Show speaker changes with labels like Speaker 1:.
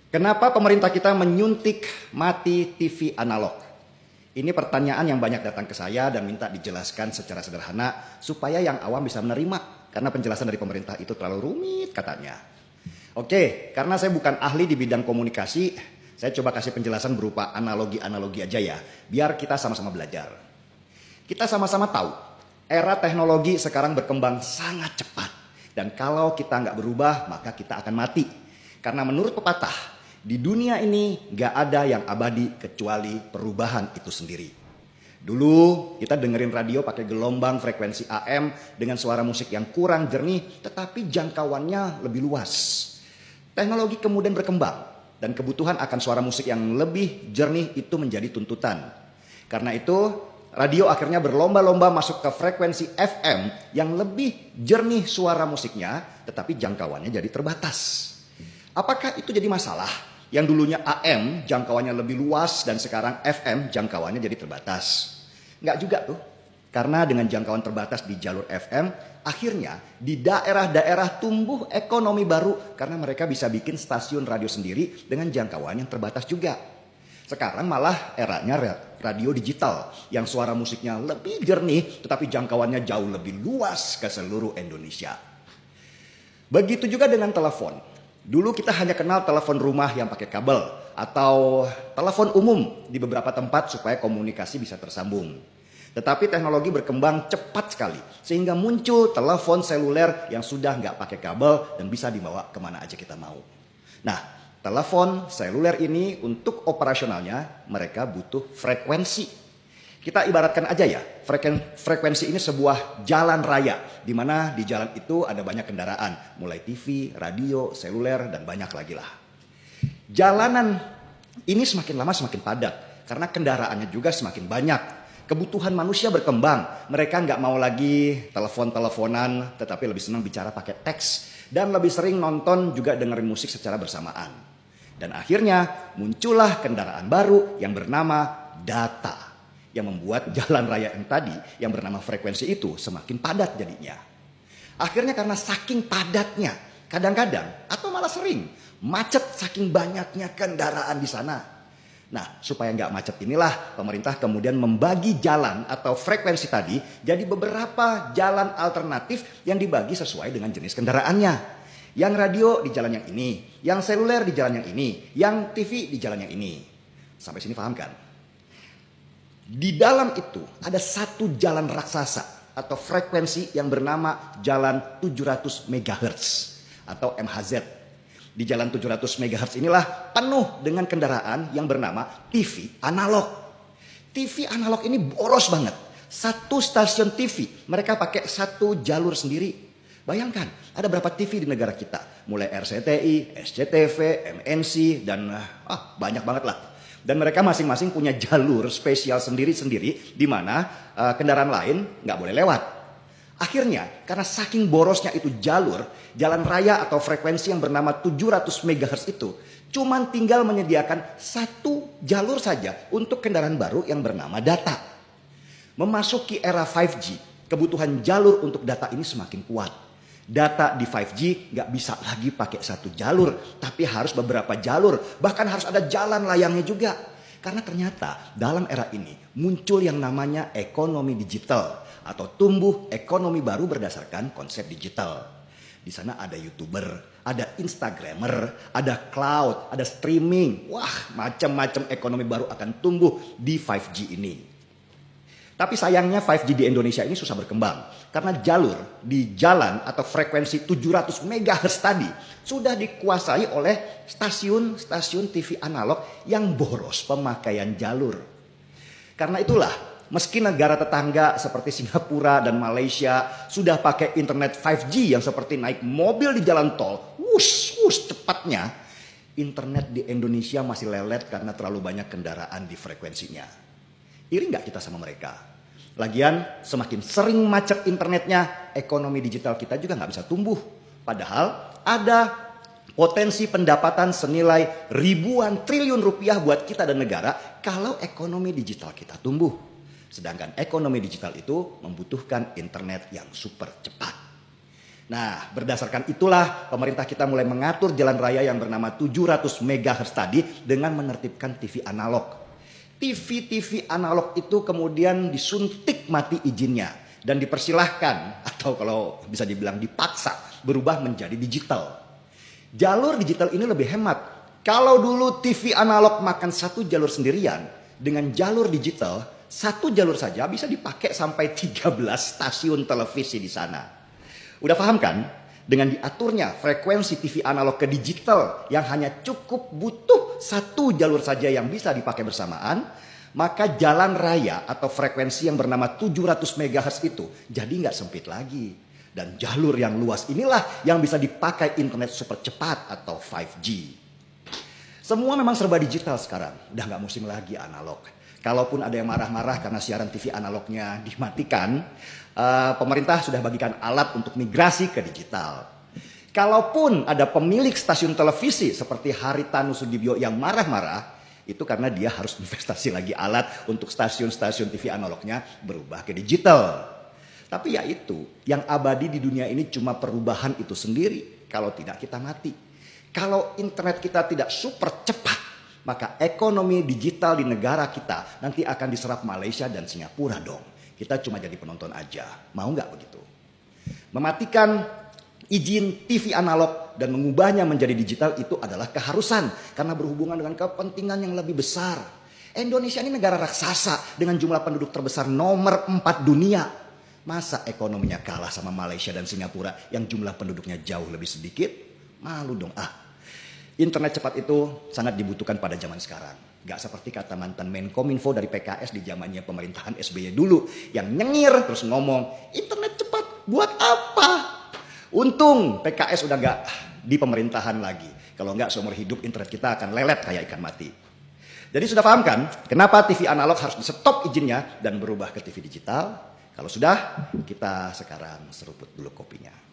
Speaker 1: Kenapa pemerintah kita menyuntik mati TV analog? Ini pertanyaan yang banyak datang ke saya dan minta dijelaskan secara sederhana supaya yang awam bisa menerima. Karena penjelasan dari pemerintah itu terlalu rumit katanya. Oke, karena saya bukan ahli di bidang komunikasi, saya coba kasih penjelasan berupa analogi-analogi aja ya. Biar kita sama-sama belajar. Kita sama-sama tahu, era teknologi sekarang berkembang sangat cepat. Dan kalau kita nggak berubah, maka kita akan mati. Karena menurut pepatah, di dunia ini gak ada yang abadi kecuali perubahan itu sendiri. Dulu kita dengerin radio pakai gelombang frekuensi AM dengan suara musik yang kurang jernih tetapi jangkauannya lebih luas. Teknologi kemudian berkembang dan kebutuhan akan suara musik yang lebih jernih itu menjadi tuntutan. Karena itu radio akhirnya berlomba-lomba masuk ke frekuensi FM yang lebih jernih suara musiknya tetapi jangkauannya jadi terbatas. Apakah itu jadi masalah? Yang dulunya AM jangkauannya lebih luas dan sekarang FM jangkauannya jadi terbatas. Enggak juga tuh. Karena dengan jangkauan terbatas di jalur FM, akhirnya di daerah-daerah tumbuh ekonomi baru karena mereka bisa bikin stasiun radio sendiri dengan jangkauan yang terbatas juga. Sekarang malah eranya radio digital yang suara musiknya lebih jernih tetapi jangkauannya jauh lebih luas ke seluruh Indonesia. Begitu juga dengan telepon. Dulu kita hanya kenal telepon rumah yang pakai kabel atau telepon umum di beberapa tempat supaya komunikasi bisa tersambung. Tetapi teknologi berkembang cepat sekali sehingga muncul telepon seluler yang sudah nggak pakai kabel dan bisa dibawa kemana aja kita mau. Nah, telepon seluler ini untuk operasionalnya mereka butuh frekuensi. Kita ibaratkan aja ya, frekuensi ini sebuah jalan raya, di mana di jalan itu ada banyak kendaraan, mulai TV, radio, seluler, dan banyak lagi lah. Jalanan ini semakin lama semakin padat, karena kendaraannya juga semakin banyak. Kebutuhan manusia berkembang, mereka nggak mau lagi telepon-teleponan, tetapi lebih senang bicara pakai teks, dan lebih sering nonton juga dengerin musik secara bersamaan. Dan akhirnya muncullah kendaraan baru yang bernama data. Yang membuat jalan raya yang tadi yang bernama frekuensi itu semakin padat jadinya. Akhirnya karena saking padatnya, kadang-kadang atau malah sering macet saking banyaknya kendaraan di sana. Nah, supaya nggak macet inilah pemerintah kemudian membagi jalan atau frekuensi tadi jadi beberapa jalan alternatif yang dibagi sesuai dengan jenis kendaraannya. Yang radio di jalan yang ini, yang seluler di jalan yang ini, yang TV di jalan yang ini. Sampai sini paham kan? Di dalam itu ada satu jalan raksasa atau frekuensi yang bernama jalan 700 MHz atau MHz. Di jalan 700 MHz inilah penuh dengan kendaraan yang bernama TV analog. TV analog ini boros banget. Satu stasiun TV mereka pakai satu jalur sendiri. Bayangkan ada berapa TV di negara kita. Mulai RCTI, SCTV, MNC dan banyak banget lah. Dan mereka masing-masing punya jalur spesial sendiri-sendiri di mana kendaraan lain nggak boleh lewat. Akhirnya karena saking borosnya itu jalur, jalan raya atau frekuensi yang bernama 700 MHz itu cuman tinggal menyediakan satu jalur saja untuk kendaraan baru yang bernama data. Memasuki era 5G, kebutuhan jalur untuk data ini semakin kuat. Data di 5G nggak bisa lagi pakai satu jalur, tapi harus beberapa jalur, bahkan harus ada jalan layangnya juga. Karena ternyata dalam era ini muncul yang namanya ekonomi digital atau tumbuh ekonomi baru berdasarkan konsep digital. Di sana ada YouTuber, ada Instagramer, ada cloud, ada streaming. Wah, macam-macam ekonomi baru akan tumbuh di 5G ini. Tapi sayangnya 5G di Indonesia ini susah berkembang. Karena jalur di jalan atau frekuensi 700 MHz tadi sudah dikuasai oleh stasiun-stasiun TV analog yang boros pemakaian jalur. Karena itulah meski negara tetangga seperti Singapura dan Malaysia sudah pakai internet 5G yang seperti naik mobil di jalan tol, cepatnya, internet di Indonesia masih lelet karena terlalu banyak kendaraan di frekuensinya. Iri nggak kita sama mereka? Lagian semakin sering macet internetnya, ekonomi digital kita juga nggak bisa tumbuh. Padahal ada potensi pendapatan senilai ribuan triliun rupiah buat kita dan negara kalau ekonomi digital kita tumbuh. Sedangkan ekonomi digital itu membutuhkan internet yang super cepat. Nah, berdasarkan itulah pemerintah kita mulai mengatur jalan raya yang bernama 700 MHz tadi dengan menertibkan TV analog. TV analog itu kemudian disuntik mati izinnya dan dipersilahkan atau kalau bisa dibilang dipaksa berubah menjadi digital. Jalur digital ini lebih hemat. Kalau dulu TV analog makan satu jalur sendirian, dengan jalur digital satu jalur saja bisa dipakai sampai 13 stasiun televisi di sana. Udah paham kan? Dengan diaturnya frekuensi TV analog ke digital yang hanya cukup butuh satu jalur saja yang bisa dipakai bersamaan, maka jalan raya atau frekuensi yang bernama 700 MHz itu jadi nggak sempit lagi. Dan jalur yang luas inilah yang bisa dipakai internet super cepat atau 5G. Semua memang serba digital sekarang, udah nggak musim lagi analog. Kalaupun ada yang marah-marah karena siaran TV analognya dimatikan, pemerintah sudah bagikan alat untuk migrasi ke digital. Kalaupun ada pemilik stasiun televisi seperti Haritanu Sudibyo yang marah-marah, itu karena dia harus investasi lagi alat untuk stasiun-stasiun TV analognya berubah ke digital. Tapi ya itu, yang abadi di dunia ini cuma perubahan itu sendiri. Kalau tidak kita mati. Kalau internet kita tidak super cepat, maka ekonomi digital di negara kita nanti akan diserap Malaysia dan Singapura dong. Kita cuma jadi penonton aja. Mau nggak begitu? Mematikan izin TV analog dan mengubahnya menjadi digital itu adalah keharusan. Karena berhubungan dengan kepentingan yang lebih besar. Indonesia ini negara raksasa dengan jumlah penduduk terbesar nomor 4 dunia. Masa ekonominya kalah sama Malaysia dan Singapura yang jumlah penduduknya jauh lebih sedikit? Malu dong. Internet cepat itu sangat dibutuhkan pada zaman sekarang. Gak seperti kata mantan Menkominfo dari PKS di zamannya pemerintahan SBY dulu. Yang nyengir terus ngomong, internet cepat buat apa? Untung PKS udah gak di pemerintahan lagi. Kalau gak seumur hidup internet kita akan lelet kayak ikan mati. Jadi sudah paham kan kenapa TV analog harus di stop izinnya dan berubah ke TV digital? Kalau sudah, kita sekarang seruput dulu kopinya.